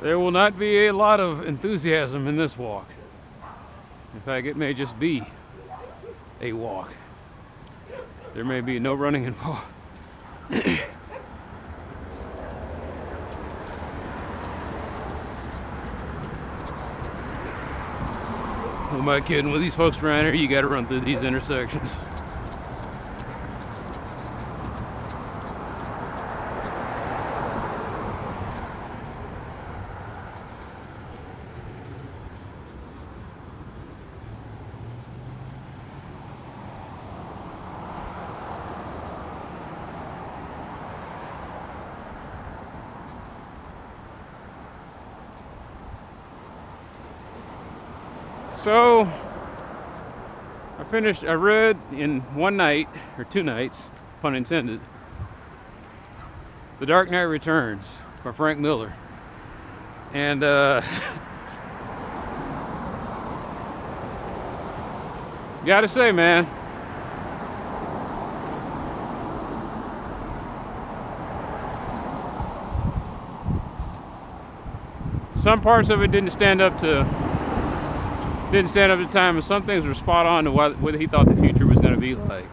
There will not be a lot of enthusiasm in this walk. In fact, it may just be a walk. There may be no running involved. Who am I kidding? With these folks around here, you gotta run through these intersections. So, I read in one night, or 2 nights, pun intended, The Dark Knight Returns by Frank Miller. And, gotta say, man, some parts of it didn't stand up to time, and some things were spot on to what he thought the future was going to be like.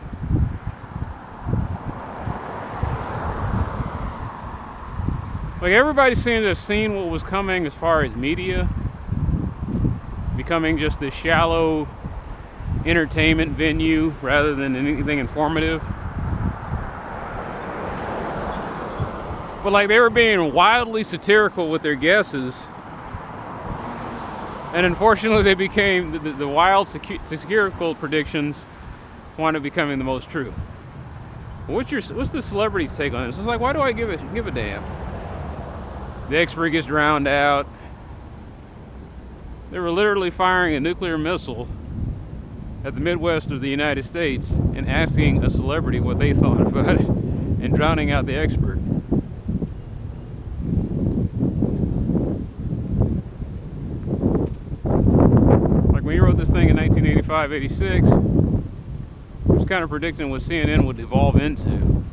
Like, everybody seemed to have seen what was coming as far as media becoming just this shallow entertainment venue rather than anything informative. But like, they were being wildly satirical with their guesses. And unfortunately, they became the wild satirical predictions wound up becoming the most true. What's the celebrity's take on this? It's like, why do I give a damn? The expert gets drowned out. They were literally firing a nuclear missile at the Midwest of the United States and asking a celebrity what they thought about it and drowning out the expert. When he wrote this thing in 1985, 86, he was kind of predicting what CNN would evolve into.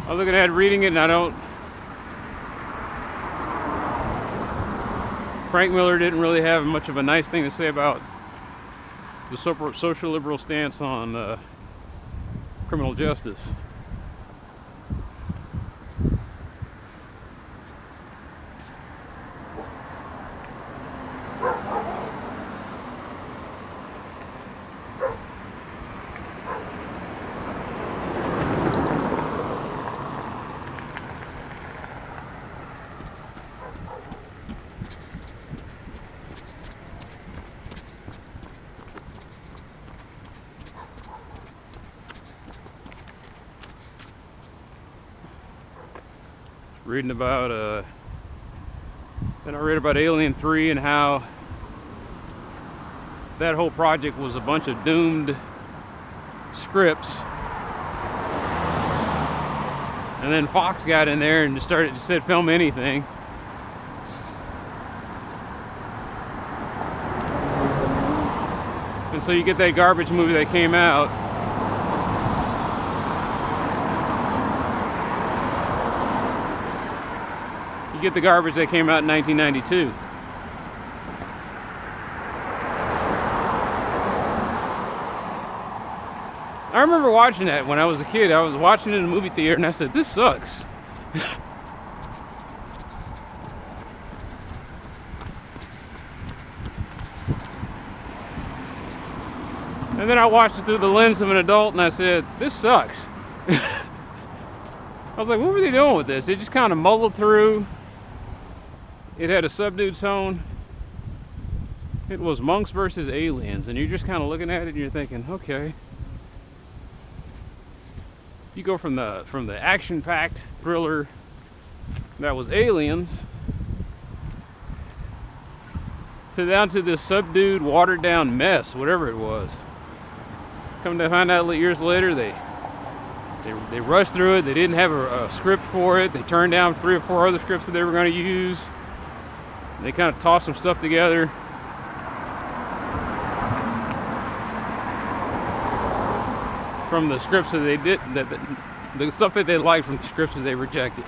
I'm looking at reading it, and I don't. Frank Miller didn't really have much of a nice thing to say about the social liberal stance on criminal justice. Reading about then I read about Alien 3 and how that whole project was a bunch of doomed scripts, and then Fox got in there and said film anything. And so you get that garbage movie that came out. Get the garbage that came out in 1992. I remember watching that when I was a kid. I was watching it in a movie theater and I said, this sucks. And then I watched it through the lens of an adult and I said, this sucks. I was like, what were they doing with this? They just kind of muddled through. It had a subdued tone. It was monks versus aliens, and you're just kind of looking at it and you're thinking, okay. You go from the action-packed thriller that was Aliens down to this subdued, watered down mess, whatever it was. Come to find out years later, they rushed through it. They didn't have a script for it. They turned down 3 or 4 other scripts that they were going to use. They kind of tossed some stuff together. From the scripts that they did, the stuff that they liked from the scripts that they rejected.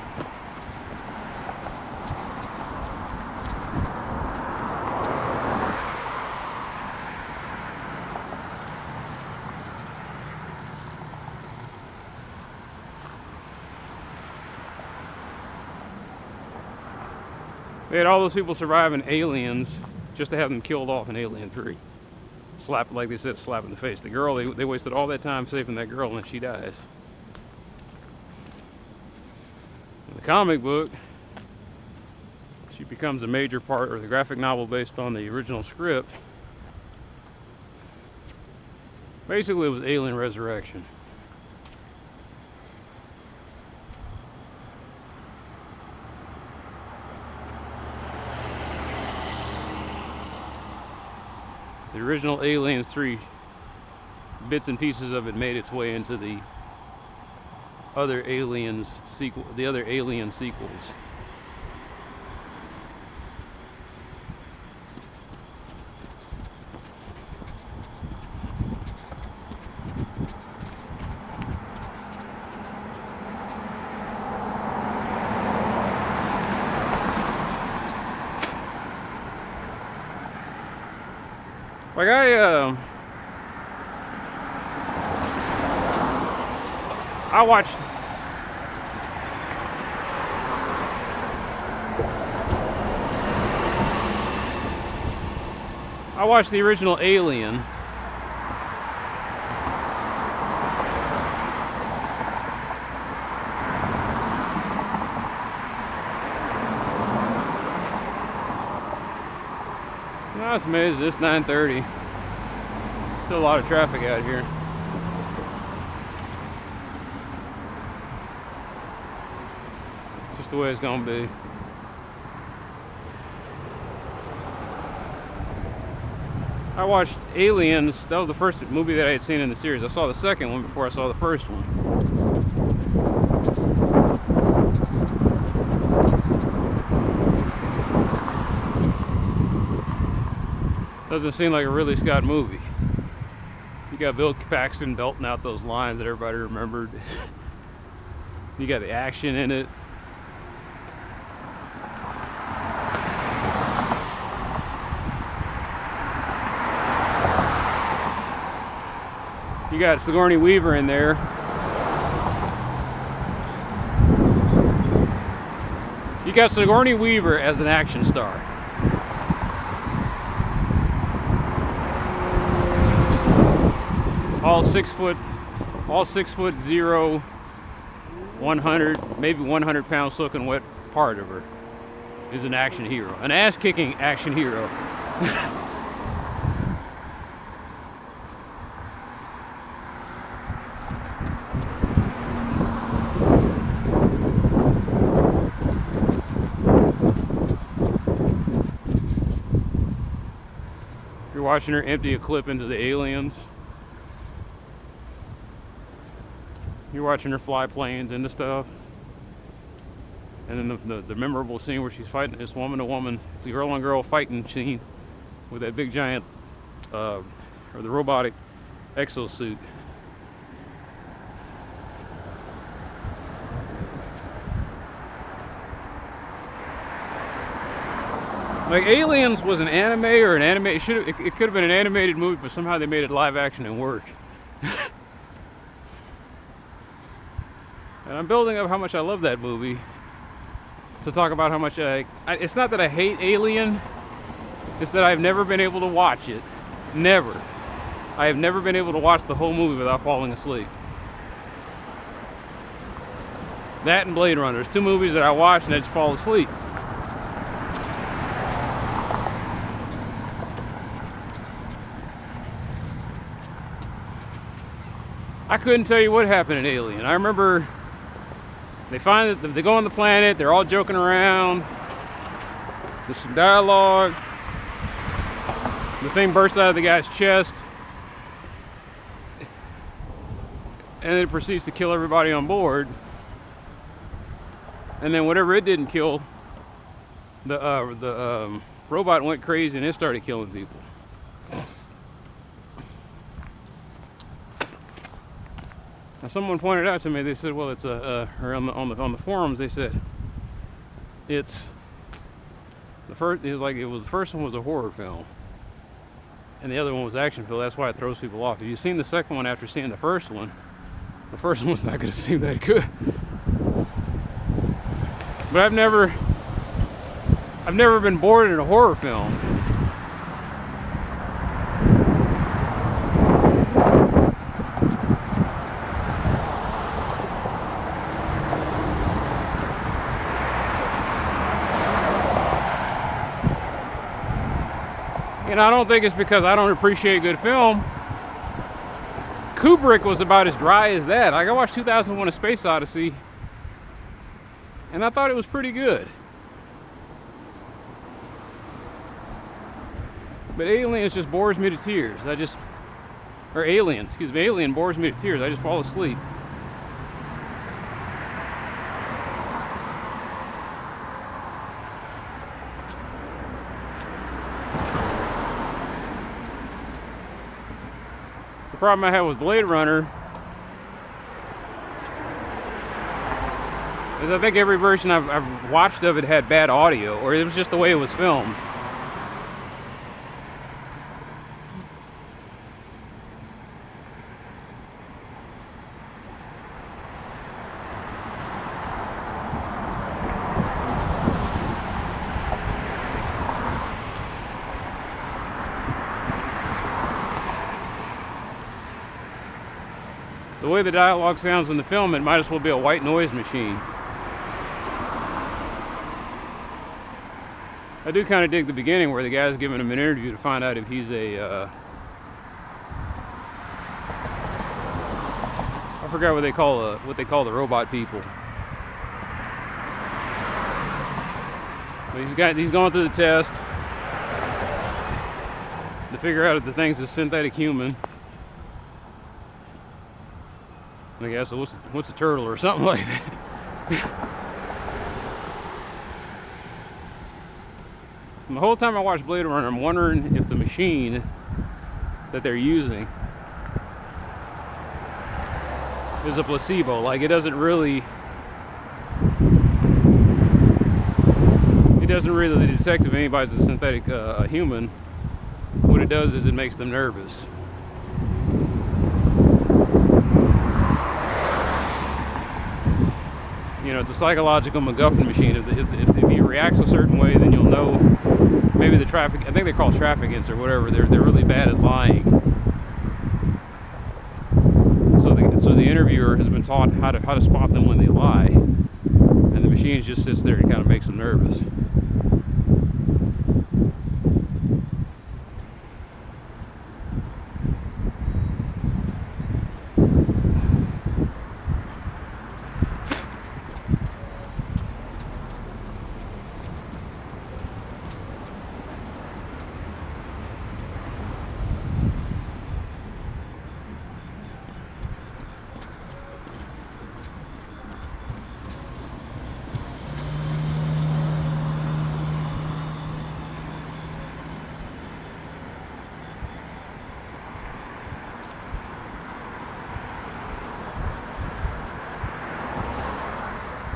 They had all those people surviving aliens just to have them killed off in Alien 3. Slap, like they said, slap in the face. The girl, they wasted all that time saving that girl, and then she dies. In the comic book, she becomes a major part, or the graphic novel based on the original script. Basically, it was alien resurrection. The original Aliens 3, bits and pieces of it made its way into the other Aliens sequel, the other Alien sequels. Like I watched the original Alien. No, it's amazing. It's 9:30. Still a lot of traffic out here. It's just the way it's gonna be. I watched Aliens. That was the first movie that I had seen in the series. I saw the second one before I saw the first one. Doesn't seem like a Ridley Scott movie. You got Bill Paxton belting out those lines that everybody remembered. You got the action in it. You got Sigourney Weaver in there. You got Sigourney Weaver as an action star. All 6 foot 0, 100, maybe 100 pound soaking wet part of her is an action hero, an ass-kicking action hero. You're watching her empty a clip into the aliens. You're watching her fly planes into stuff. And then the memorable scene where she's fighting this woman to woman. It's a girl on girl fighting scene with that big giant, or the robotic exosuit. Like Aliens was an anime or an anime. It could have been an animated movie, but somehow they made it live action and work. And I'm building up how much I love that movie to talk about how much it's not that I hate Alien, it's that I've never been able to watch it. Never. I have never been able to watch the whole movie without falling asleep. That and Blade Runner. There's 2 movies that I watch and I just fall asleep. I couldn't tell you what happened in Alien. I remember they find that they go on the planet, they're all joking around. There's some dialogue. The thing bursts out of the guy's chest, and then it proceeds to kill everybody on board. And then whatever it didn't kill, the robot went crazy and it started killing people. Now someone pointed out to me, they said, well, it's or on the forums, they said it's the first. It was like the first one was a horror film, and the other one was action film. That's why it throws people off. If you've seen the second one after seeing the first one was not going to seem that good. But I've never been bored in a horror film. And I don't think it's because I don't appreciate good film. Kubrick was about as dry as that. Like, I watched 2001: A Space Odyssey, and I thought it was pretty good. But Aliens just bores me to tears. Alien bores me to tears. I just fall asleep. The problem I had with Blade Runner is I think every version I've watched of it had bad audio, or it was just the way it was filmed. The way the dialogue sounds in the film, it might as well be a white noise machine. I do kind of dig the beginning where the guy's giving him an interview to find out if he's I forgot what they call the robot people. But he's going through the test to figure out if the thing's a synthetic human. I guess what's a turtle or something like that. And the whole time I watch Blade Runner, I'm wondering if the machine that they're using is a placebo. Like, it doesn't really detect if anybody's a synthetic human. What it does is it makes them nervous. You know, it's a psychological MacGuffin machine. If he reacts a certain way, then you'll know. Maybe the traffic, I think they're called traffickants or whatever. They're really bad at lying. So the interviewer has been taught how to spot them when they lie, and the machine just sits there and kind of makes them nervous.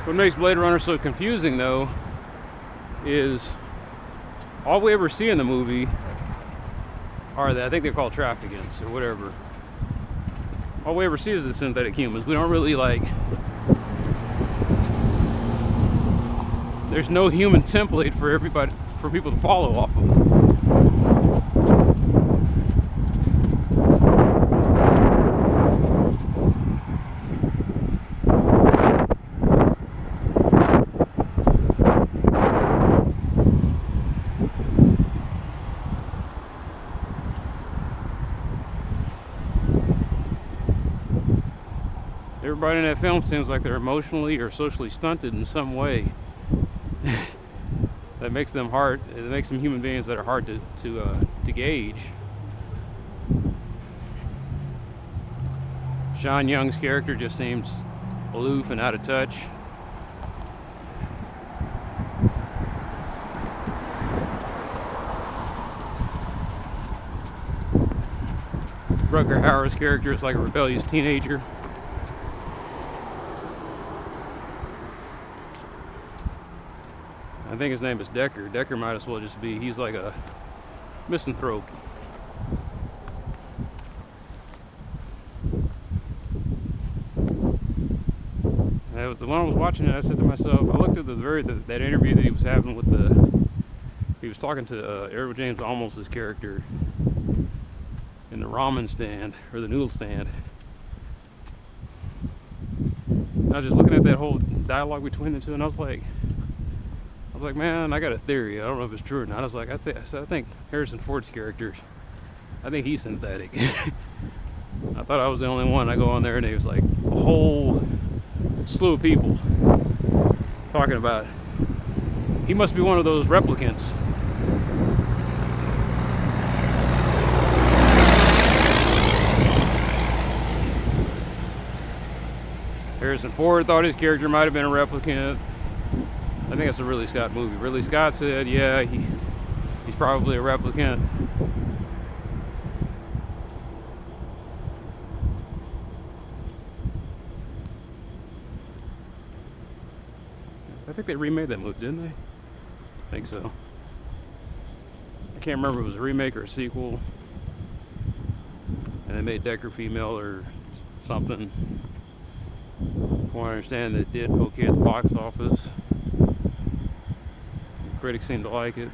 What makes Blade Runner so confusing, though, is all we ever see in the movie are I think they're called traffickants or whatever. All we ever see is the synthetic humans. We don't really there's no human template for people to follow off of. Everybody in that film seems like they're emotionally or socially stunted in some way. That makes them human beings that are hard to to gauge. Sean Young's character just seems aloof and out of touch. Rutger Hauer's character is like a rebellious teenager. I think his name is Decker. Decker might as well just be, he's like a misanthrope. When I was watching it, I said to myself, I looked at that interview that he was having with he was talking to Errol James Olmos' character in the ramen stand, or the noodle stand. And I was just looking at that whole dialogue between the two, and I was like, man, I got a theory. I don't know if it's true or not. I was like, I think Harrison Ford's character, I think he's synthetic. I thought I was the only one. I go on there, and it was like a whole slew of people talking about he must be one of those replicants. Harrison Ford thought his character might have been a replicant. I think it's a Ridley Scott movie. Ridley Scott said, yeah, he's probably a replicant. I think they remade that movie, didn't they? I think so. I can't remember if it was a remake or a sequel. And they made Decker female or something. From what I understand, it did okay at the box office. The critics seemed to like it.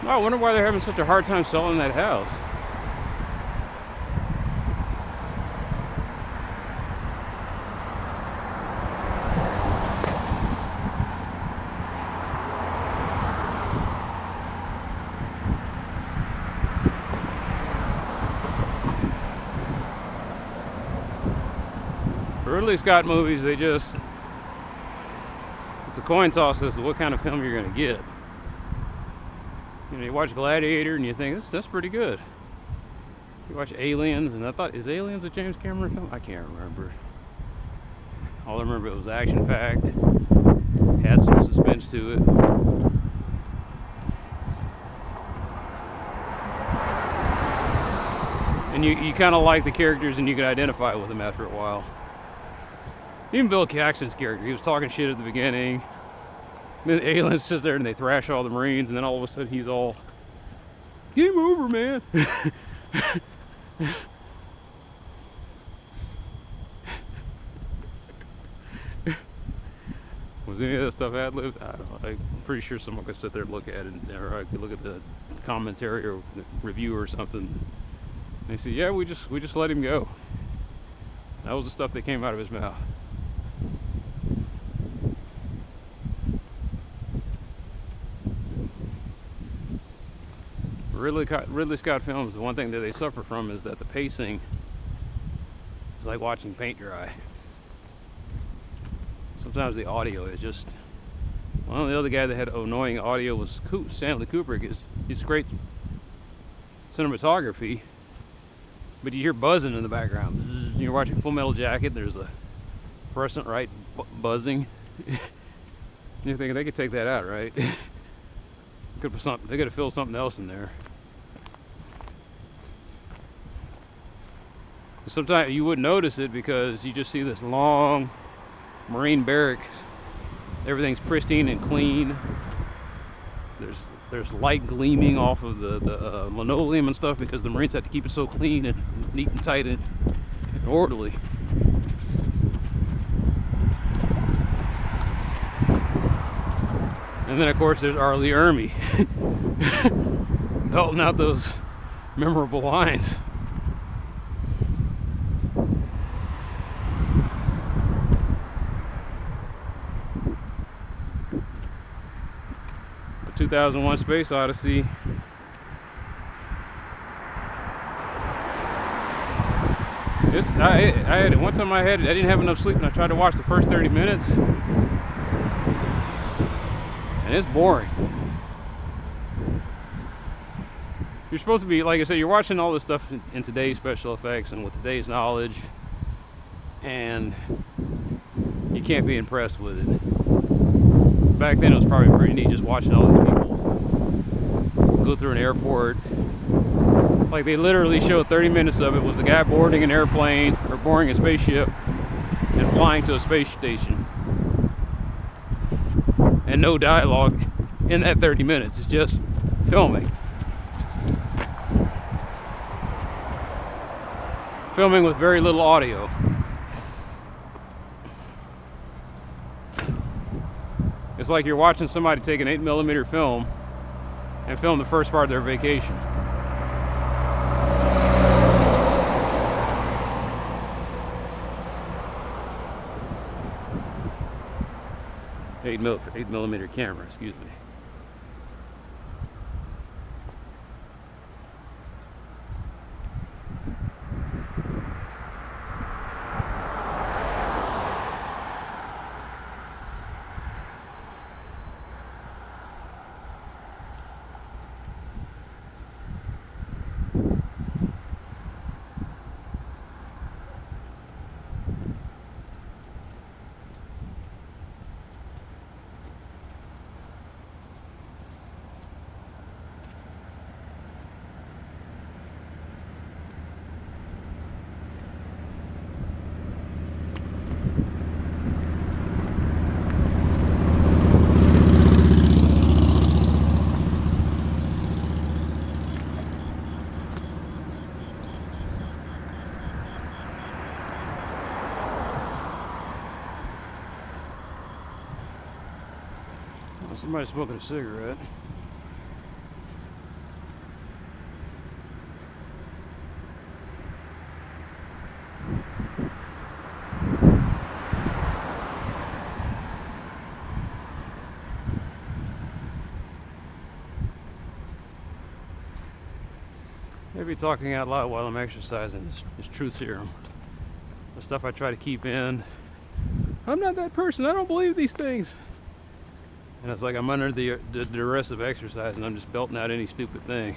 I wonder why they're having such a hard time selling that house. For Ridley Scott movies, it's a coin toss as to what kind of film you're going to get. You know, you watch Gladiator and you think, that's pretty good. You watch Aliens, and I thought, is Aliens a James Cameron film? I can't remember. All I remember, it was action-packed, had some suspense to it. And you kind of like the characters and you can identify with them after a while. Even Bill Caxton's character, he was talking shit at the beginning. Then the aliens sit there and they thrash all the Marines, and then all of a sudden he's all, game over, man. Was any of that stuff ad-libbed? I don't know. I'm pretty sure someone could sit there and look at it, or I could look at the commentary or the review or something. And they say, yeah, we just let him go. That was the stuff that came out of his mouth. Ridley Scott films, the one thing that they suffer from is that the pacing is like watching paint dry. Sometimes the audio is just, well, the other guy that had annoying audio was Stanley Kubrick. He's great cinematography, but you hear buzzing in the background. Zzz, you're watching Full Metal Jacket, there's a fluorescent right buzzing. You're thinking they could take that out, right? They could have filled something else in there. Sometimes you wouldn't notice it because you just see this long Marine barracks. Everything's pristine and clean. There's light gleaming off of the linoleum and stuff because the Marines have to keep it so clean and neat and tight and orderly. And then of course there's Arlie Ermy belting out those memorable lines. The 2001 Space Odyssey. I had it one time. I didn't have enough sleep, and I tried to watch the first 30 minutes, and it's boring. You're supposed to be, like I said, you're watching all this stuff in today's special effects and with today's knowledge, and you can't be impressed with it. Back then it was probably pretty neat just watching all these people go through an airport. Like, they literally showed 30 minutes of it was a guy boarding an airplane or boarding a spaceship and flying to a space station, and no dialogue in that 30 minutes. It's just filming with very little audio. It's like you're watching somebody take an 8mm film and film the first part of their vacation. Eight millimeter camera, excuse me. Somebody's smoking a cigarette. Maybe talking out loud while I'm exercising is truth serum. The stuff I try to keep in. I'm not that person. I don't believe these things. And it's like I'm under the duress of exercise, and I'm just belting out any stupid thing.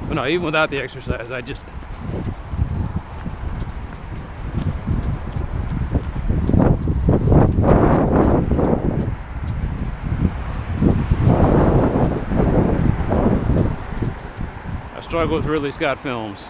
But no, even without the exercise, I struggle with Ridley Scott films.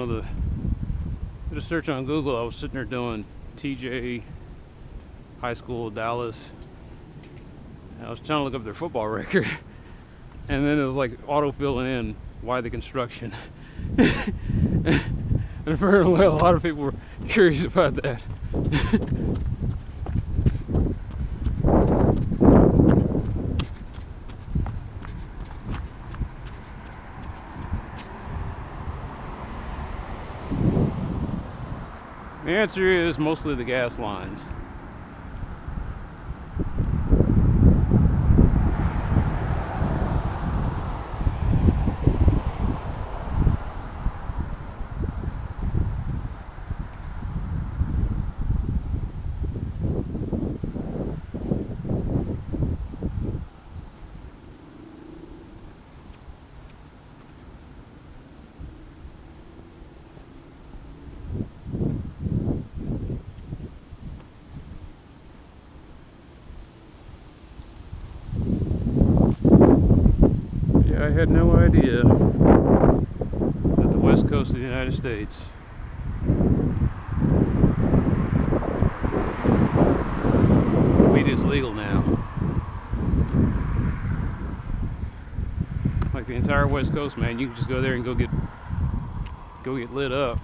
did a search on Google. I was sitting there doing TJ high school Dallas. And I was trying to look up their football record, and then it was like auto filling in why the construction. And apparently a lot of people were curious about that. The answer is mostly the gas lines. I had no idea that the west coast of the United States weed is legal now. Like the entire west coast, man, you can just go there and go get lit up,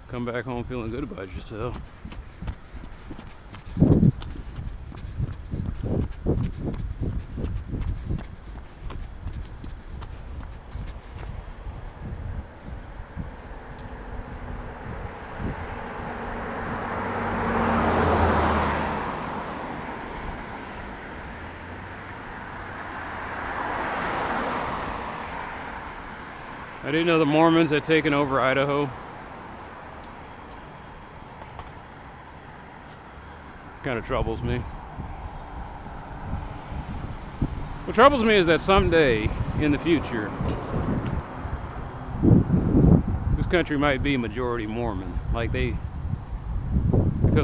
come back home feeling good about yourself. I didn't know the Mormons had taken over Idaho. Kind of troubles me. What troubles me is that someday in the future, this country might be majority Mormon, like because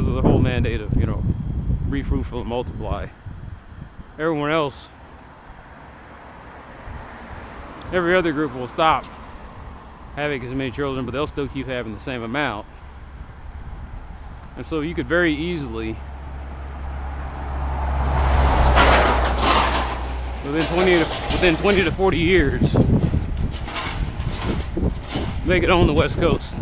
of the whole mandate of, be fruitful and multiply. Everyone else, every other group will stop having as many children, but they'll still keep having the same amount. And so you could very easily, within 20 to 40 years, make it on the West Coast.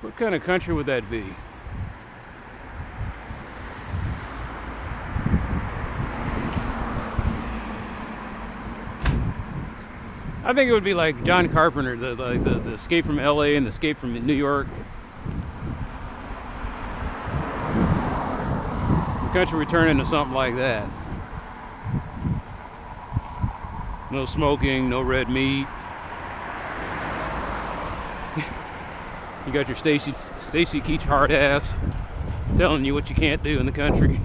What kind of country would that be? I think it would be like John Carpenter, the Escape from LA and the Escape from New York. The country would turn into something like that. No smoking, no red meat. You got your Stacy Keach hard ass telling you what you can't do in the country.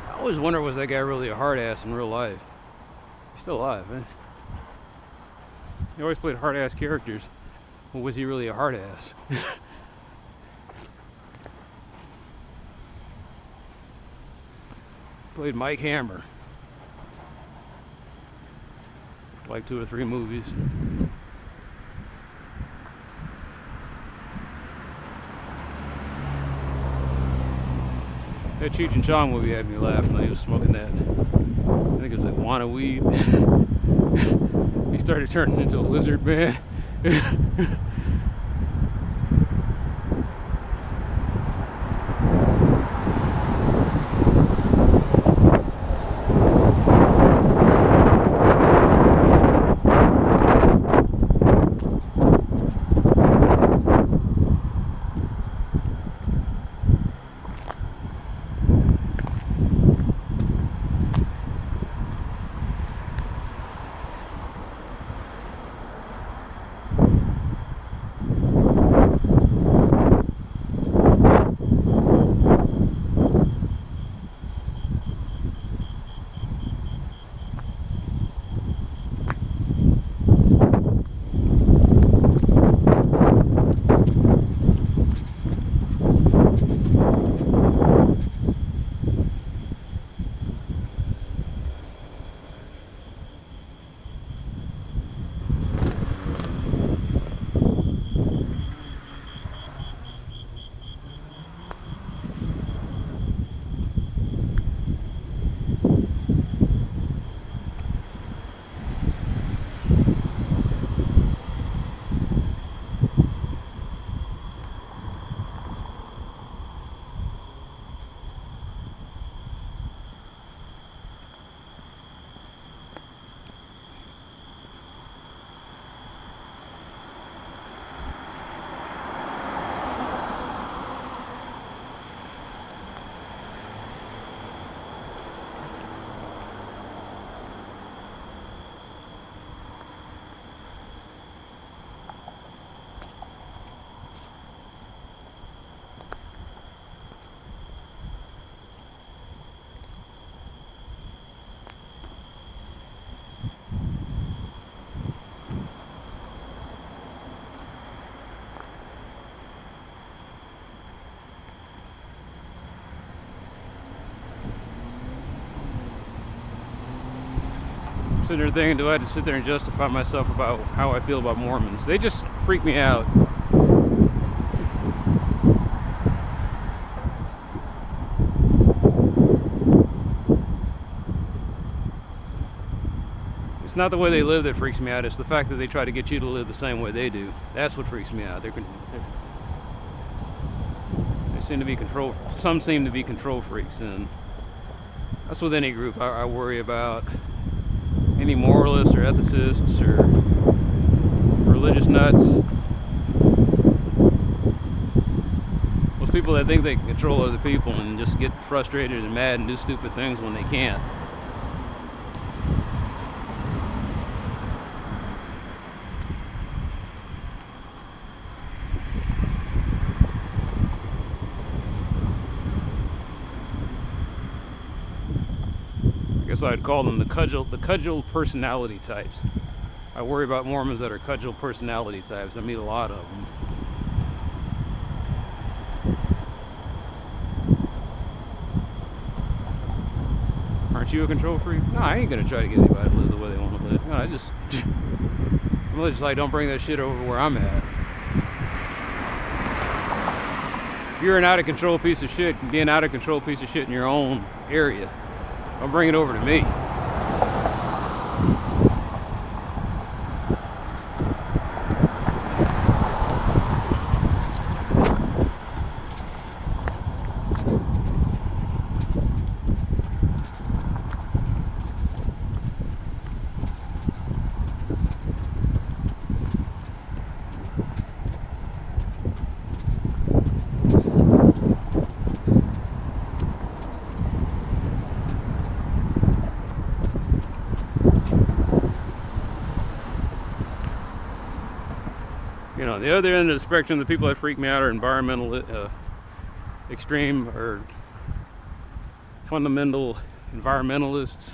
I always wonder, was that guy really a hard ass in real life? He's still alive, man. He always played hard ass characters. Or was he really a hard ass? Played Mike Hammer. Like 2 or 3 movies. That Cheech and Chong movie had me laughing when he was smoking that. I think it was like Wanna weed. He started turning into a lizard man. sitting there thinking, do I have to sit there and justify myself about how I feel about Mormons? They just freak me out. It's not the way they live that freaks me out. It's the fact that they try to get you to live the same way they do. That's what freaks me out. They seem to be some seem to be control freaks, and that's with any group. I worry about any moralists or ethicists or religious nuts. Those people that think they can control other people and just get frustrated and mad and do stupid things when they can't. I'd call them the cudgel personality types. I worry about Mormons that are cudgel personality types. I meet a lot of them. Aren't you a control freak? No, I ain't gonna try to get anybody to live the way they want to live. No, I'm just like, don't bring that shit over where I'm at. If you're an out of control piece of shit, be an out of control piece of shit in your own area. Don't bring it over to me. You know, the other end of the spectrum, the people that freak me out are extreme or fundamental environmentalists,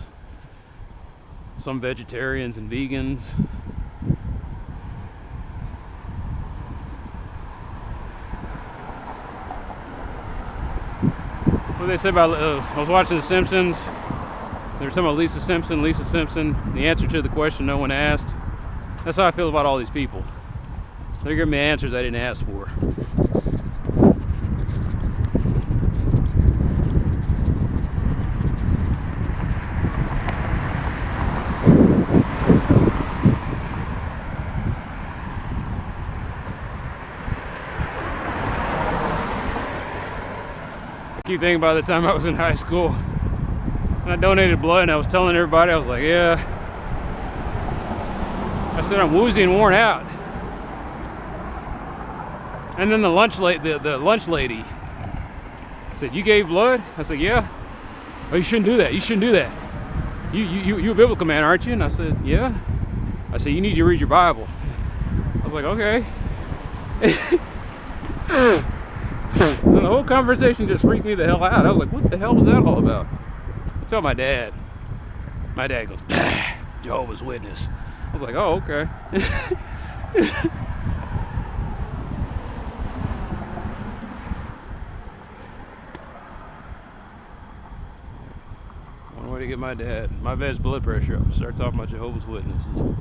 some vegetarians and vegans. What they say about, I was watching The Simpsons, they were talking about Lisa Simpson, the answer to the question no one asked. That's how I feel about all these people. They're giving me answers I didn't ask for. I keep thinking about the time I was in high school and I donated blood, and I was telling everybody, I was like, yeah. I said, I'm woozy and worn out. And then the lunch lady said, you gave blood? I said, yeah. Oh, you shouldn't do that. You shouldn't do that. You a biblical man, aren't you? And I said, yeah. I said, you need to read your Bible. I was like, okay. And the whole conversation just freaked me the hell out. I was like, what the hell was that all about? I tell my dad. My dad goes, bah, Jehovah's Witness. I was like, oh, okay. One way to get my dad's blood pressure up. Start talking about Jehovah's Witnesses.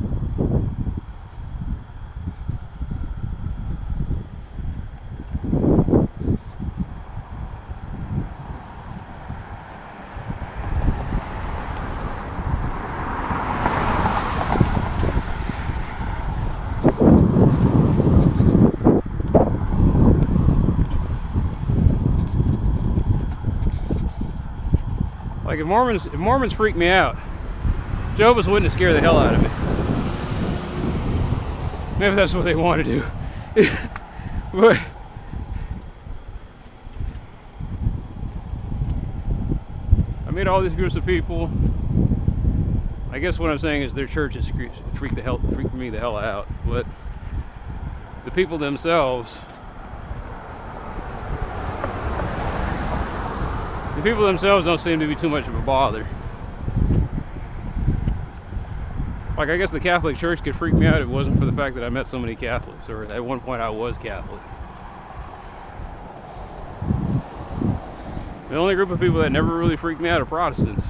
Like if Mormons freak me out, Jehovah's Witnesses scare the hell out of me. Maybe that's what they want to do. But I meet all these groups of people. I guess what I'm saying is their churches freak me the hell out. But the people themselves, don't seem to be too much of a bother. Like, I guess the Catholic Church could freak me out if it wasn't for the fact that I met so many Catholics, or at one point I was Catholic. The only group of people that never really freaked me out are Protestants.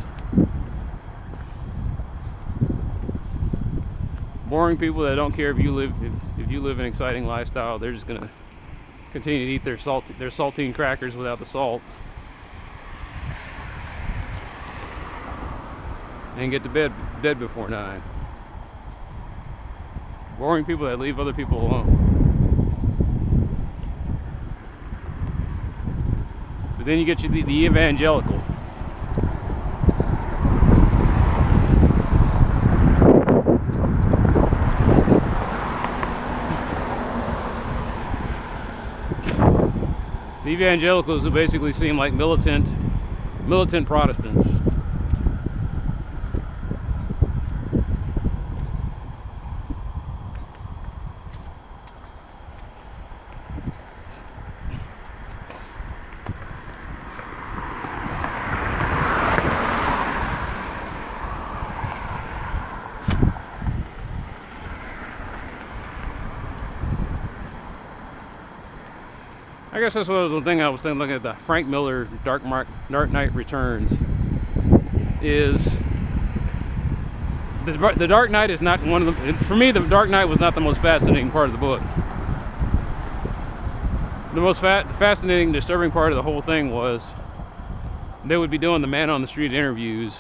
boring people that don't care if you live an exciting lifestyle. They're just gonna continue to eat their saltine crackers without the salt and get to bed before 9. Boring people that leave other people alone. But then you get the evangelical. The evangelicals who basically seem like militant Protestants. I guess that's what was the thing I was thinking, looking at the Frank Miller Dark Knight Returns, is the Dark Knight is not one of the, for me the Dark Knight was not the most fascinating part of the book. The most fascinating, disturbing part of the whole thing was they would be doing the man on the street interviews,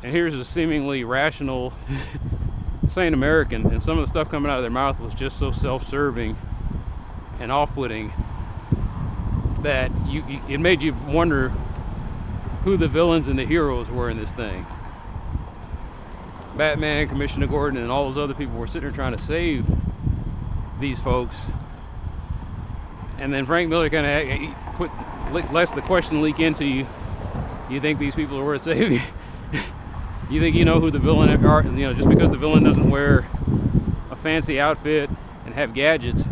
and here's a seemingly rational, sane American, and some of the stuff coming out of their mouth was just so self-serving and off-putting that it made you wonder who the villains and the heroes were in this thing. Batman, Commissioner Gordon, and all those other people were sitting there trying to save these folks, and then Frank Miller kind of lets the question leak into you. You think these people are worth saving? You think you know who the villain are? You know, just because the villain doesn't wear a fancy outfit and have gadgets.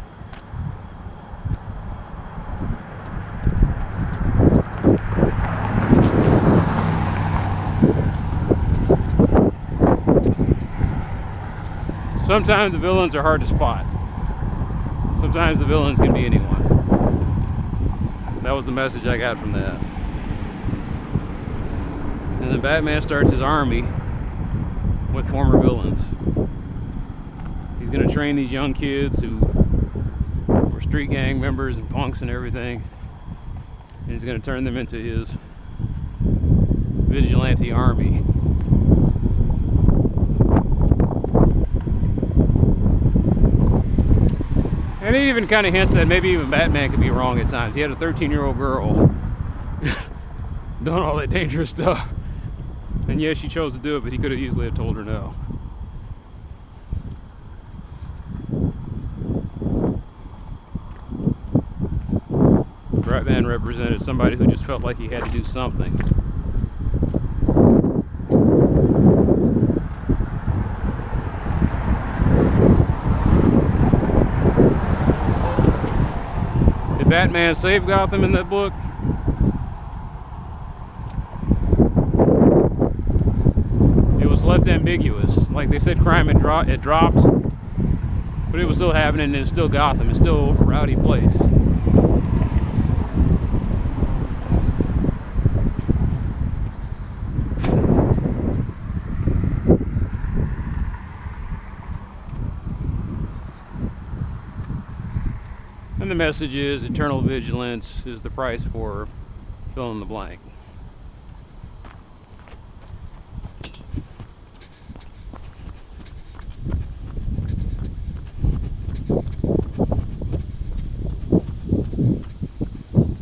Sometimes the villains are hard to spot. Sometimes the villains can be anyone. That was the message I got from that. And then Batman starts his army with former villains. He's going to train these young kids who were street gang members and punks and everything. And he's going to turn them into his vigilante army. And he even kind of hints that maybe even Batman could be wrong at times. He had a 13-year-old girl doing all that dangerous stuff. And yes, she chose to do it, but he could have easily have told her no. Batman represented somebody who just felt like he had to do something. Batman saved Gotham in that book? It was left ambiguous. Like they said, crime had dropped, but it was still happening, and it's still Gotham. It's still a rowdy place. And the message is eternal vigilance is the price for fill in the blank.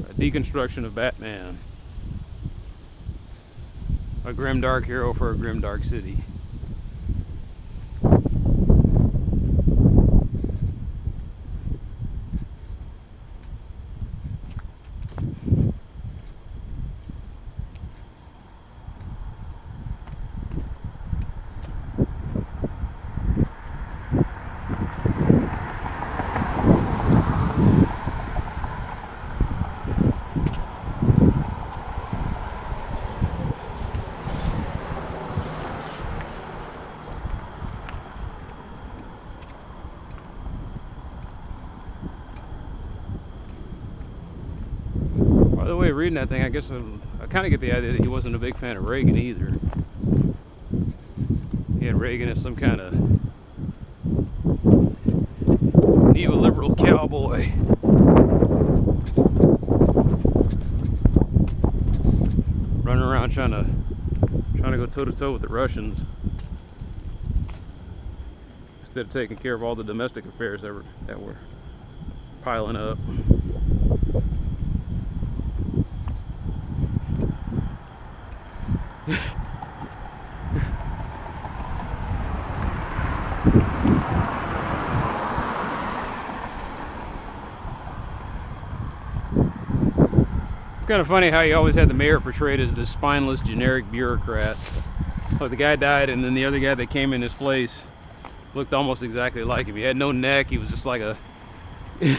A deconstruction of Batman. A grimdark hero for a grimdark city. By the way, reading that thing, I guess I kind of get the idea that he wasn't a big fan of Reagan either. He had Reagan as some kind of cowboy. Running around trying to go toe to toe with the Russians instead of taking care of all the domestic affairs that were piling up. It's kind of funny how you always had the mayor portrayed as this spineless, generic bureaucrat. Like the guy died, and then the other guy that came in his place looked almost exactly like him. He had no neck. He was just like a you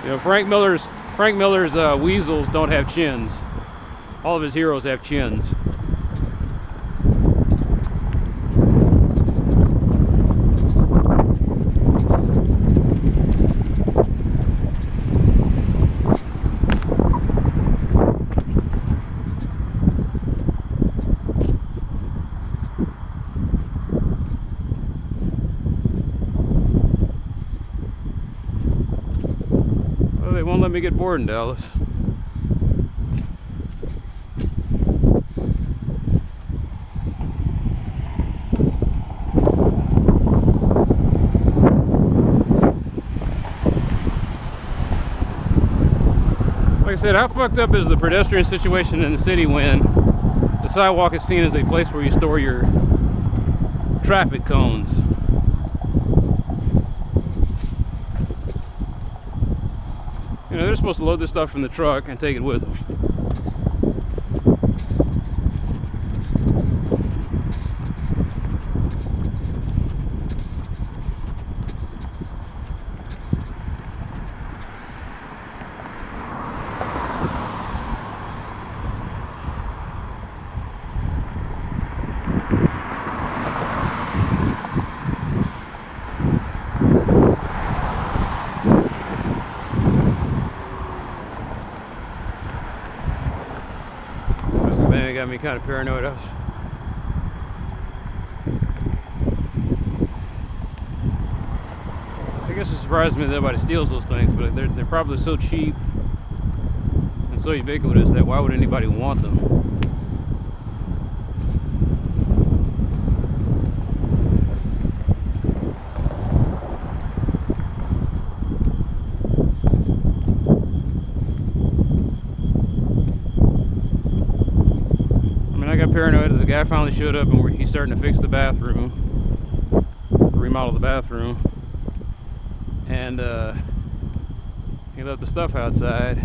know, Frank Miller's weasels don't have chins. All of his heroes have chins. Well, they won't let me get bored in Dallas. Like I said, how fucked up is the pedestrian situation in the city when the sidewalk is seen as a place where you store your traffic cones? You know, they're supposed to load this stuff from the truck and take it with them. It got me kind of paranoid. I guess it surprised me that nobody steals those things, but they're probably so cheap and so ubiquitous that why would anybody want them? Paranoid that the guy finally showed up and he's starting to fix the bathroom, remodel the bathroom, and he left the stuff outside,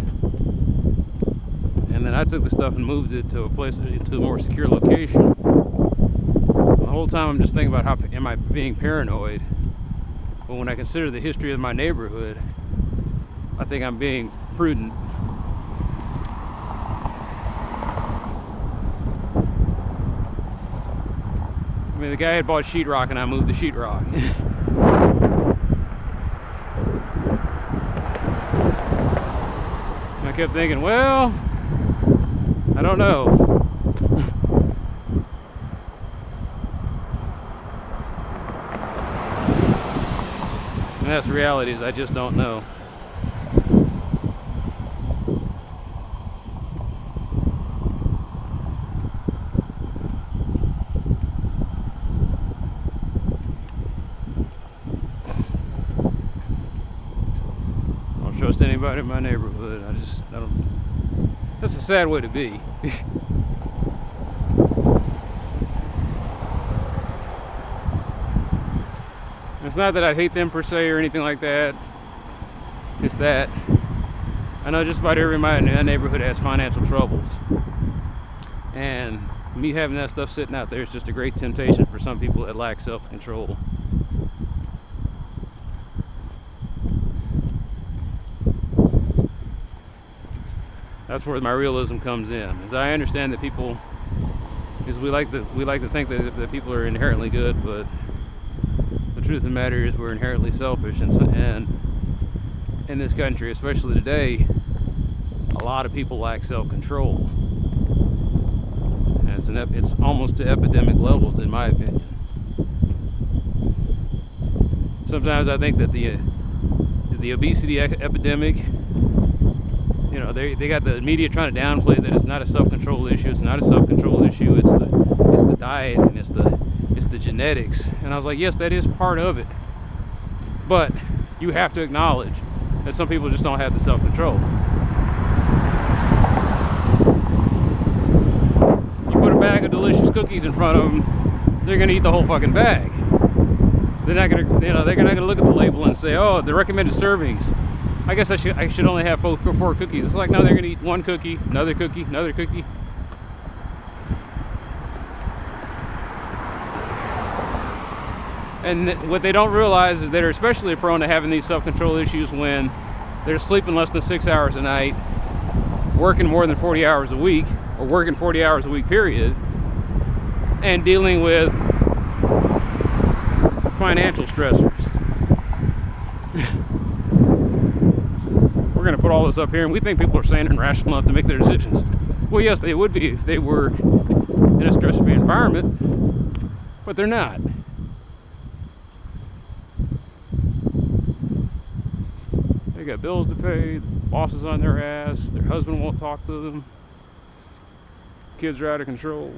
and then I took the stuff and moved it to a more secure location. And the whole time I'm just thinking about how am I being paranoid, but when I consider the history of my neighborhood, I think I'm being prudent. I mean, the guy had bought sheetrock and I moved the sheetrock. I kept thinking, well, I don't know. And that's the reality, is I just don't know. Trust anybody in my neighborhood. I don't. That's a sad way to be. It's not that I hate them per se or anything like that. It's that I know just about everybody in that neighborhood has financial troubles, and me having that stuff sitting out there is just a great temptation for some people that lack self-control. That's where my realism comes in. As I understand that people, because we like to think that people are inherently good, but the truth of the matter is we're inherently selfish, and in this country, especially today, a lot of people lack self-control. And it's almost to epidemic levels, in my opinion. Sometimes I think that the obesity epidemic, you know, they got the media trying to downplay that it's not a self-control issue. It's not a self-control issue. It's the diet and it's the genetics. And I was like, yes, that is part of it. But you have to acknowledge that some people just don't have the self-control. You put a bag of delicious cookies in front of them, they're gonna eat the whole fucking bag. They're not gonna, you know, they're not gonna look at the label and say, oh, the recommended servings, I guess I should only have 4 cookies. It's like, no, they're gonna eat 1 cookie, another cookie, another cookie. And what they don't realize is they're especially prone to having these self-control issues when they're sleeping less than 6 hours a night, working more than 40 hours a week, or working 40 hours a week period, and dealing with financial stressors. We're going to put all this up here, and we think people are sane and rational enough to make their decisions. Well, yes, they would be if they were in a stress-free environment, but they're not. They got bills to pay, bosses on their ass, their husband won't talk to them, kids are out of control.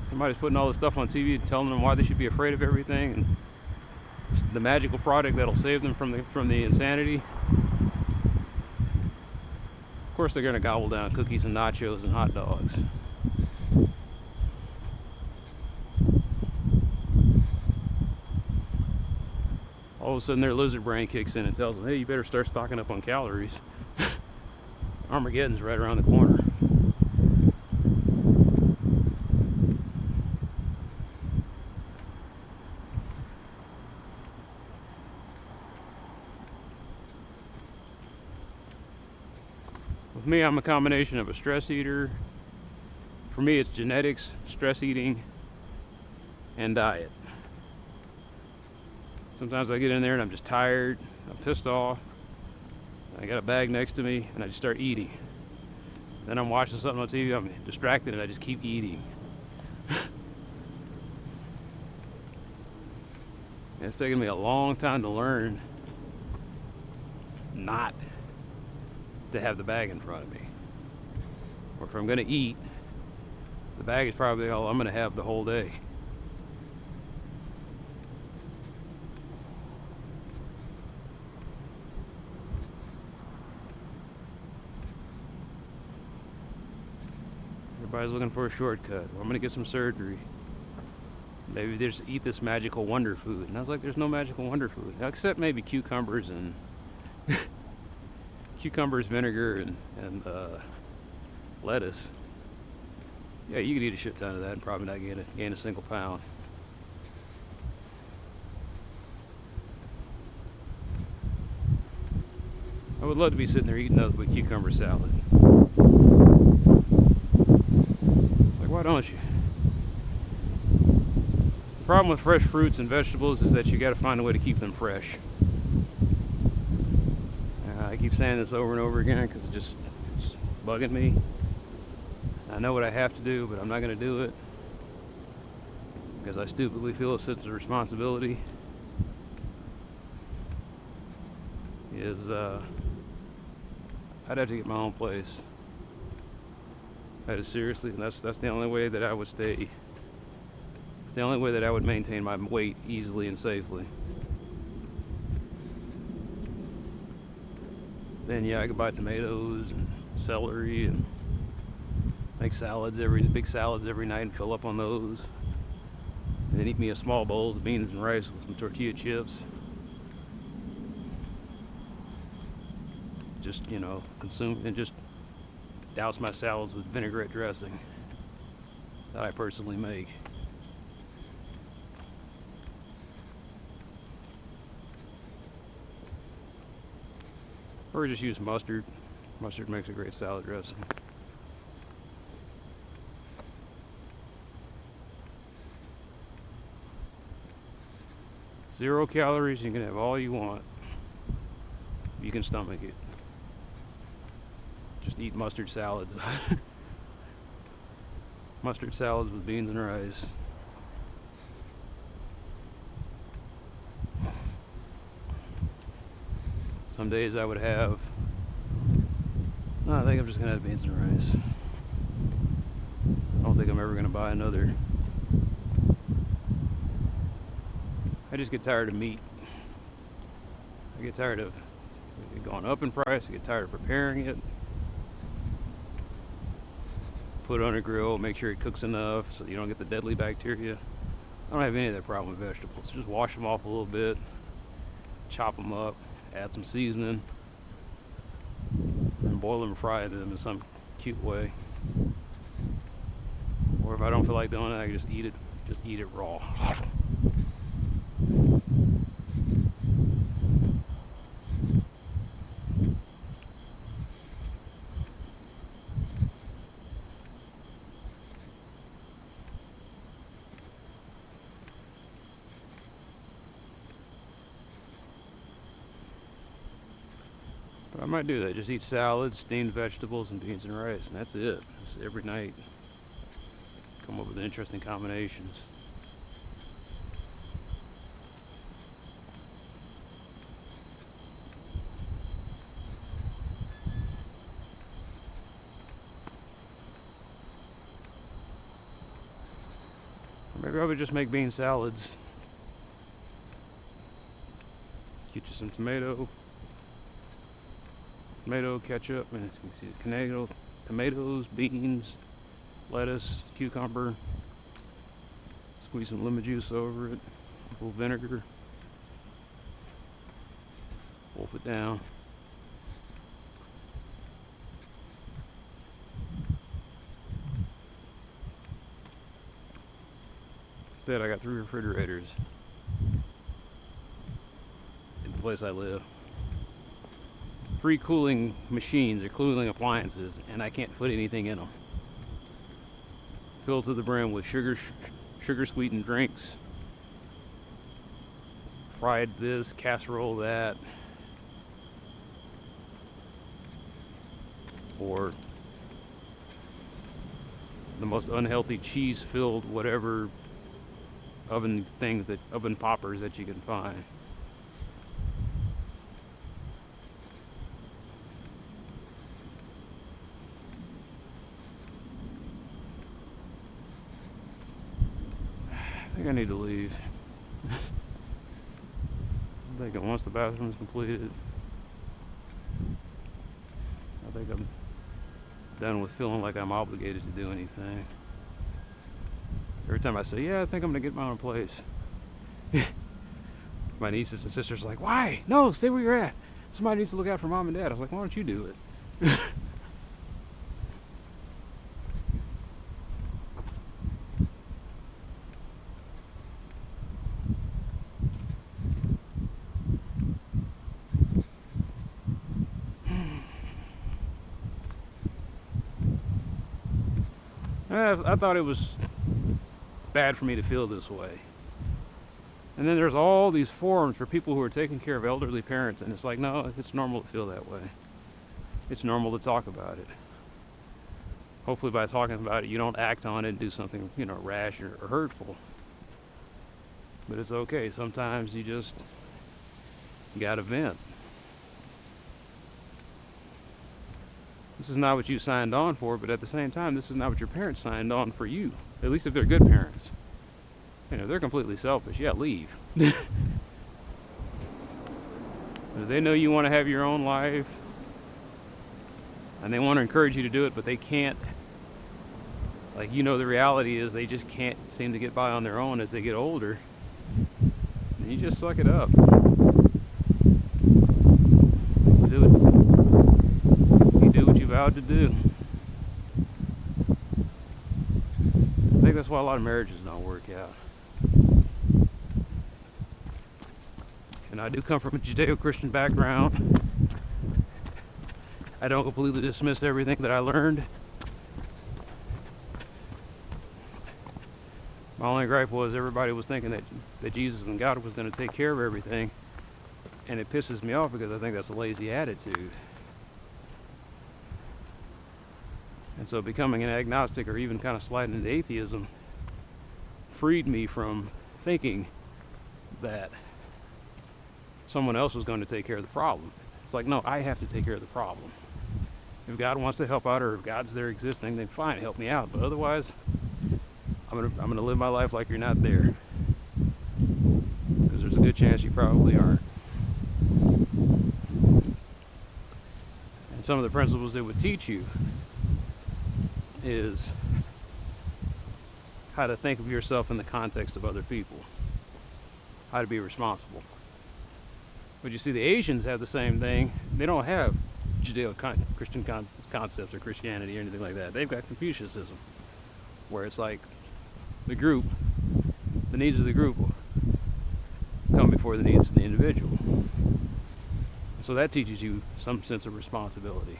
Somebody's putting all this stuff on TV and telling them why they should be afraid of everything, and it's the magical product that'll save them from the insanity. Of course they're gonna gobble down cookies and nachos and hot dogs. All of a sudden their lizard brain kicks in and tells them, hey, you better start stocking up on calories. Armageddon's right around the corner. With me, I'm a combination of a stress eater. For me, it's genetics, stress eating, and diet. Sometimes I get in there and I'm just tired, I'm pissed off, I got a bag next to me and I just start eating. Then I'm watching something on TV, I'm distracted and I just keep eating. It's taken me a long time to learn not to have the bag in front of me. Or if I'm gonna eat, the bag is probably all I'm gonna have the whole day. Everybody's looking for a shortcut. Well, I'm gonna get some surgery. Maybe they just eat this magical wonder food. And I was like, there's no magical wonder food. Except maybe cucumbers and cucumbers, vinegar, and lettuce. Yeah, you could eat a shit ton of that and probably not gain a single pound. I would love to be sitting there eating nothing but cucumber salad. It's like, why don't you? The problem with fresh fruits and vegetables is that you got to find a way to keep them fresh. I keep saying this over and over again because it's bugging me. I know what I have to do, but I'm not going to do it because I stupidly feel a sense of responsibility. I'd have to get my own place. That is seriously, and that's the only way that I would stay. It's the only way that I would maintain my weight easily and safely. Then yeah, I could buy tomatoes and celery and make big salads every night and fill up on those. And then eat me a small bowl of beans and rice with some tortilla chips. Just, you know, consume and just douse my salads with vinaigrette dressing that I personally make. Or just use mustard. Mustard makes a great salad dressing. Zero calories, you can have all you want. You can stomach it. Just eat mustard salads. Mustard salads with beans and rice. Some days I would have, no, I think I'm just gonna have beans and rice. I don't think I'm ever gonna buy another. I just get tired of meat. I get tired of it going up in price. I get tired of preparing it. Put it on a grill, make sure it cooks enough so you don't get the deadly bacteria. I don't have any of that problem with vegetables. Just wash them off a little bit, chop them up, add some seasoning, and boil them and fry them in some cute way. Or if I don't feel like doing it, I can just eat it raw. But I might do that. Just eat salads, steamed vegetables, and beans and rice, and that's it. Just every night. Come up with interesting combinations. Or maybe I would just make bean salads. Get you some tomato, ketchup, and tomatoes, beans, lettuce, cucumber. Squeeze some lemon juice over it, a little vinegar. Wolf it down. Instead, I got 3 refrigerators in the place I live. 3 cooling machines or cooling appliances, and I can't put anything in them. Filled to the brim with sugar sweetened drinks, fried this, casserole that, or the most unhealthy cheese filled whatever oven poppers that you can find. I think I need to leave. I think once the bathroom is completed, I think I'm done with feeling like I'm obligated to do anything. Every time I say, yeah, I think I'm gonna get my own place, my nieces and sisters are like, why? No, stay where you're at. Somebody needs to look out for mom and dad. I was like, why don't you do it? I thought it was bad for me to feel this way. And then there's all these forums for people who are taking care of elderly parents, and it's like, no, it's normal to feel that way. It's normal to talk about it. Hopefully by talking about it, you don't act on it and do something, rash or hurtful. But it's okay. Sometimes you just gotta vent. This is not what you signed on for, but at the same time, this is not what your parents signed on for you. At least if they're good parents. If they're completely selfish, yeah, leave. If they know you want to have your own life, and they want to encourage you to do it, but they can't, the reality is they just can't seem to get by on their own as they get older, and you just suck it up. Vowed to do. I think that's why a lot of marriages don't work out. And I do come from a Judeo-Christian background. I don't completely dismiss everything that I learned. My only gripe was everybody was thinking that Jesus and God was going to take care of everything, and it pisses me off because I think that's a lazy attitude. And so becoming an agnostic, or even kind of sliding into atheism, freed me from thinking that someone else was going to take care of the problem. It's like, no, I have to take care of the problem. If God wants to help out, or if God's there existing, then fine, help me out. But otherwise, I'm gonna live my life like you're not there, because there's a good chance you probably aren't. And some of the principles it would teach you is how to think of yourself in the context of other people, how to be responsible. But you see, the Asians have the same thing. They don't have Judeo-Christian concepts or Christianity or anything like that. They've got Confucianism, where it's like the group, the needs of the group come before the needs of the individual. So that teaches you some sense of responsibility.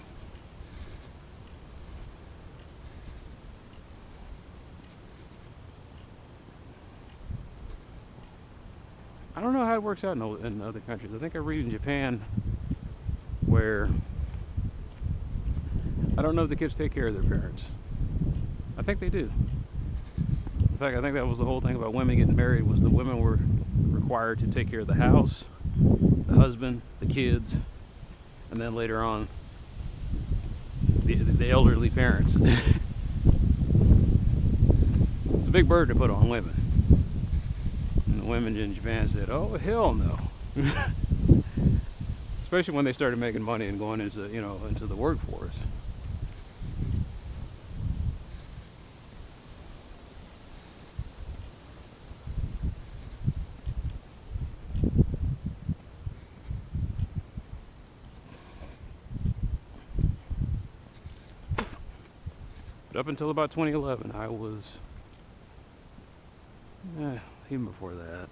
I don't know how it works out in other countries. I think I read in Japan where I don't know if the kids take care of their parents. I think they do. In fact, I think that was the whole thing about women getting married, was the women were required to take care of the house, the husband, the kids, and then later on the elderly parents. It's a big burden to put on women. And the women in Japan said, oh, hell no. Especially when they started making money and going into, into the workforce. But up until about 2011, I was, even before that.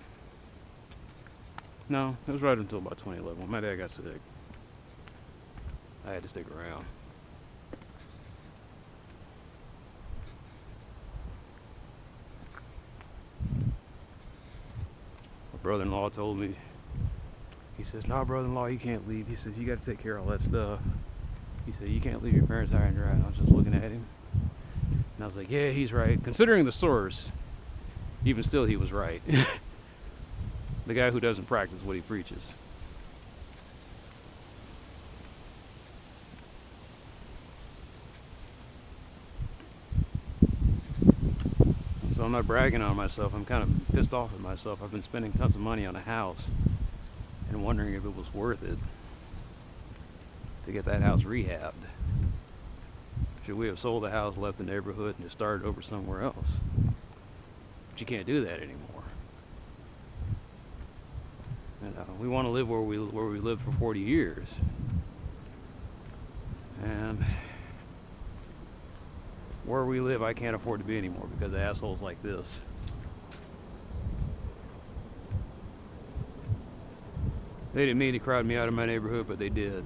No, it was right until about 2011 when my dad got sick. I had to stick around. My brother-in-law told me, he says, no, brother-in-law, you can't leave. He says, you got to take care of all that stuff. He said, you can't leave your parents high and dry. And I was just looking at him. And I was like, yeah, he's right. Considering the source, even still, he was right. The guy who doesn't practice what he preaches. So I'm not bragging on myself. I'm kind of pissed off at myself. I've been spending tons of money on a house and wondering if it was worth it to get that house rehabbed. Should we have sold the house, left the neighborhood, and just started over somewhere else? But you can't do that anymore. We want to live where we lived for 40 years, and where we live, I can't afford to be anymore because of assholes like this. They didn't mean to crowd me out of my neighborhood, but they did.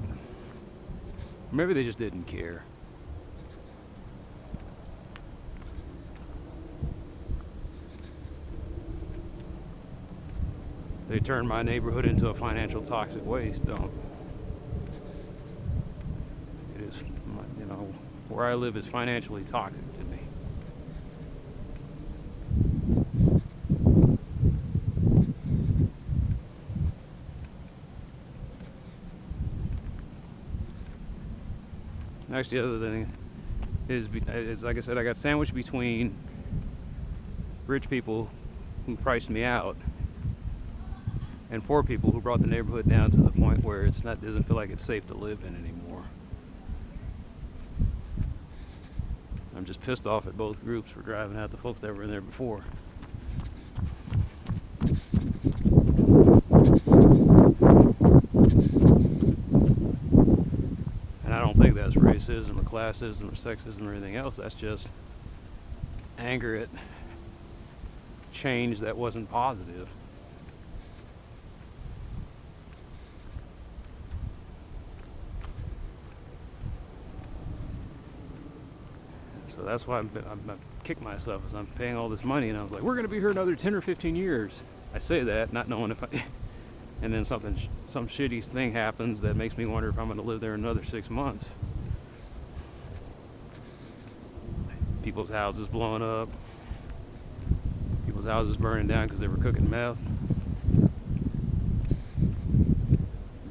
Maybe they just didn't care. They turned my neighborhood into a financial toxic waste dump. It is, where I live is financially toxic to me. Actually, the other thing is, like I said, I got sandwiched between rich people who priced me out and poor people who brought the neighborhood down to the point where doesn't feel like it's safe to live in anymore. I'm just pissed off at both groups for driving out the folks that were in there before. And I don't think that's racism or classism or sexism or anything else. That's just anger at change that wasn't positive. So that's why I'm kicking myself, as I'm paying all this money, and I was like, we're going to be here another 10 or 15 years. I say that, not knowing if and then some shitty thing happens that makes me wonder if I'm going to live there another 6 months. People's houses blowing up. People's houses burning down because they were cooking meth.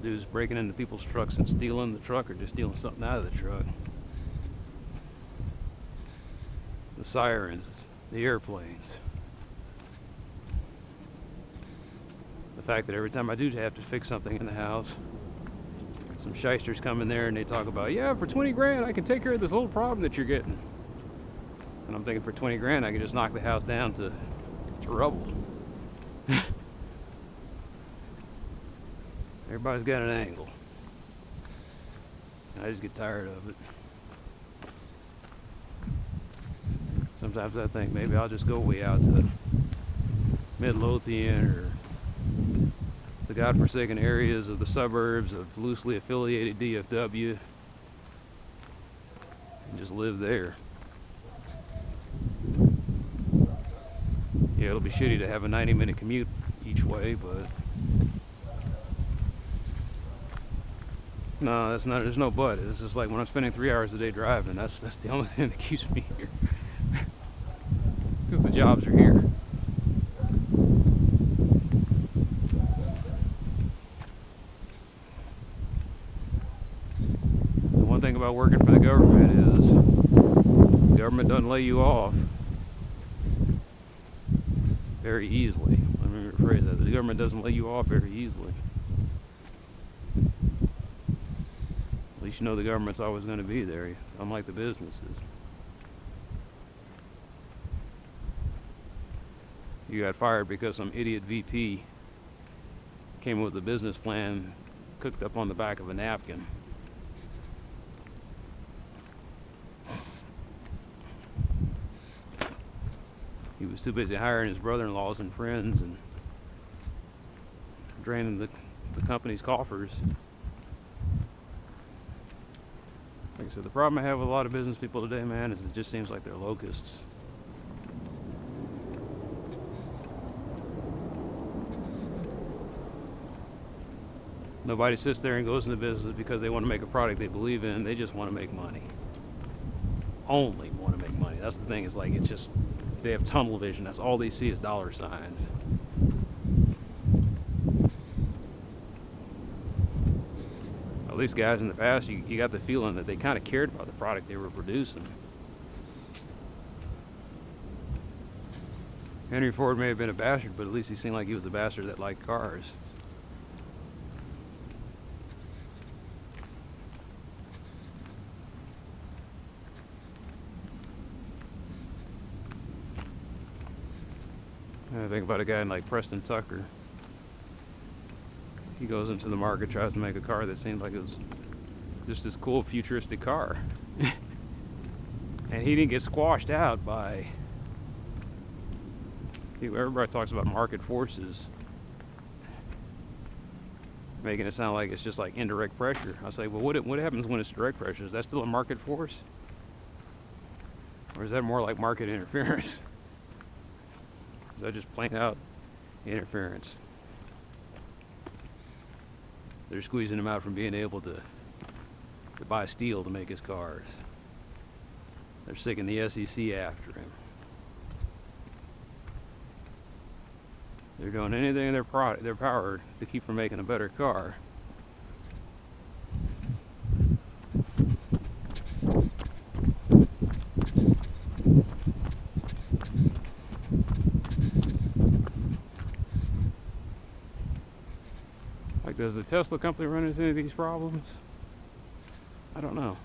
Dudes breaking into people's trucks and stealing the truck or just stealing something out of the truck. The sirens, the airplanes. The fact that every time I do have to fix something in the house, some shysters come in there and they talk about, yeah, for 20 grand I can take care of this little problem that you're getting. And I'm thinking, for 20 grand I can just knock the house down to rubble. Everybody's got an angle. I just get tired of it. Sometimes I think maybe I'll just go way out to Midlothian or the godforsaken areas of the suburbs of loosely affiliated DFW and just live there. Yeah, it'll be shitty to have a 90-minute commute each way, but no, that's not. There's no but. It's just like when I'm spending 3 hours a day driving. That's the only thing that keeps me here, because the jobs are here. The one thing about working for the government is the government doesn't lay you off very easily. Let me rephrase that. The government doesn't lay you off very easily. At least you know the government's always going to be there, unlike the businesses. You got fired because some idiot VP came up with a business plan cooked up on the back of a napkin. He was too busy hiring his brother-in-laws and friends and draining the company's coffers. Like I said, the problem I have with a lot of business people today, man, is it just seems like they're locusts. Nobody sits there and goes into business because they want to make a product they believe in. They just want to make money. Only want to make money. That's the thing. It's like, it's just, they have tunnel vision. That's all they see is dollar signs. At least guys in the past, you got the feeling that they kind of cared about the product they were producing. Henry Ford may have been a bastard, but at least he seemed like he was a bastard that liked cars. I think about a guy like Preston Tucker. He goes into the market, tries to make a car that seems like it was just this cool futuristic car. And he didn't get squashed out by... Everybody talks about market forces, making it sound like it's just like indirect pressure. I say, well, what happens when it's direct pressure? Is that still a market force? Or is that more like market interference? Is that just plain out interference? They're squeezing him out from being able to buy steel to make his cars. They're sticking the SEC after him. They're doing anything in their power to keep from making a better car. Like, does the Tesla company run into any of these problems? I don't know.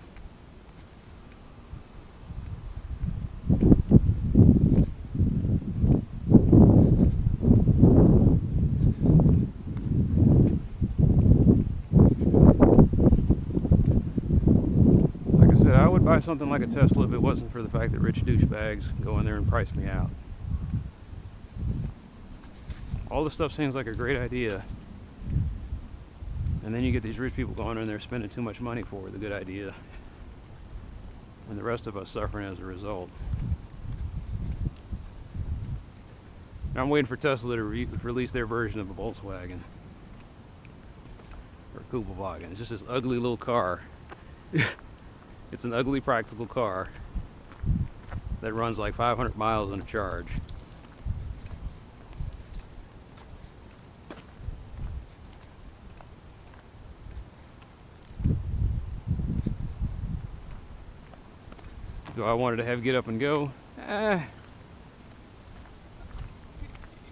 I would buy something like a Tesla if it wasn't for the fact that rich douchebags go in there and price me out. All this stuff seems like a great idea, and then you get these rich people going in there spending too much money for the good idea, and the rest of us suffering as a result. I'm waiting for Tesla to release their version of a Volkswagen or a Kubelwagen. It's just this ugly little car. It's an ugly practical car that runs like 500 miles on a charge. Do I want it to have get up and go? If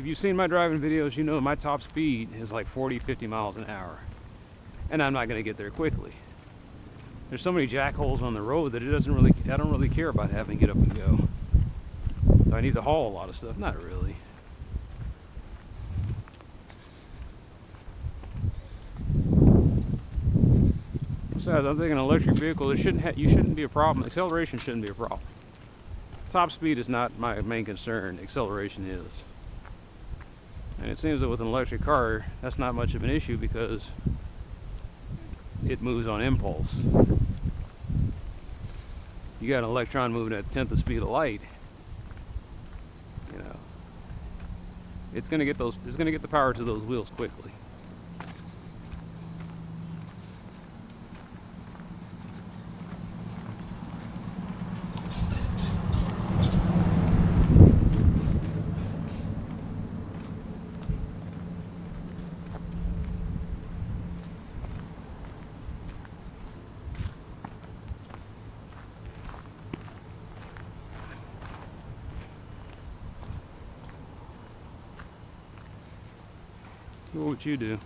you've seen my driving videos, you know my top speed is like 40-50 miles an hour. And I'm not going to get there quickly. There's so many jackholes on the road that I don't really care about having get up and go. Do I need to haul a lot of stuff? Not really. Besides, I'm thinking an electric vehicle, you shouldn't be a problem. Acceleration shouldn't be a problem. Top speed is not my main concern. Acceleration is. And it seems that with an electric car, that's not much of an issue because it moves on impulse. You got an electron moving at a tenth the speed of light. You know, it's gonna get the power to those wheels quickly. What would you do?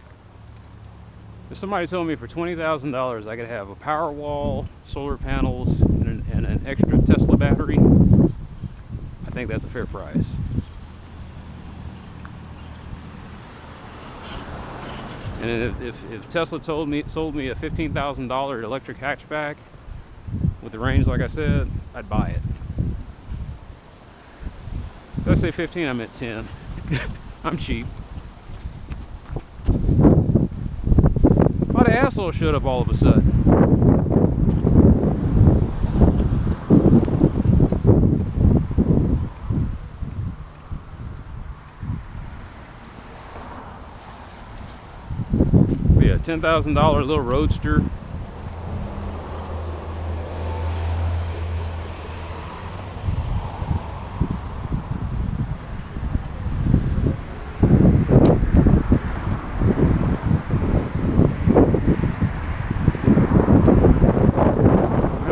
If somebody told me for $20,000 I could have a power wall, solar panels, and an extra Tesla battery, I think that's a fair price. And if Tesla sold me a $15,000 electric hatchback with the range like I said, I'd buy it. If I say 15, I meant 10. I'm cheap. Why the asshole showed up all of a sudden? But yeah, $10,000 little roadster.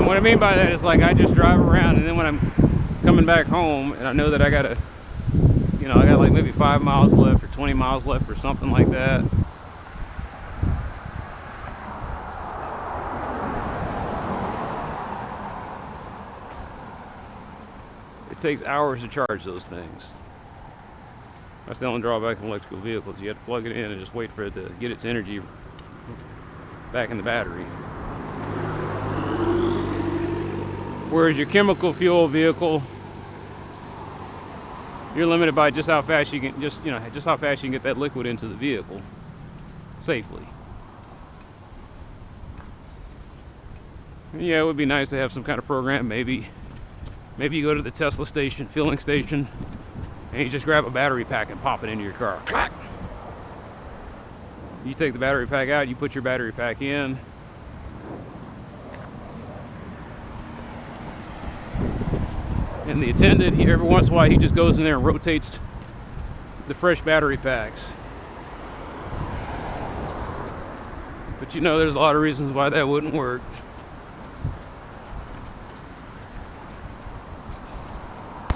What I mean by that is, like, I just drive around, and then when I'm coming back home and I know that I got like maybe 5 miles left or 20 miles left or something like that, it takes hours to charge those things. That's the only drawback of electrical vehicles. You have to plug it in and just wait for it to get its energy back in the battery. Whereas your chemical fuel vehicle, you're limited by just how fast you can just how fast you can get that liquid into the vehicle safely. Yeah, it would be nice to have some kind of program. Maybe you go to the Tesla station, filling station, and you just grab a battery pack and pop it into your car. Clack! You take the battery pack out, you put your battery pack in. And the attendant, every once in a while, he just goes in there and rotates the fresh battery packs. But you know, there's a lot of reasons why that wouldn't work.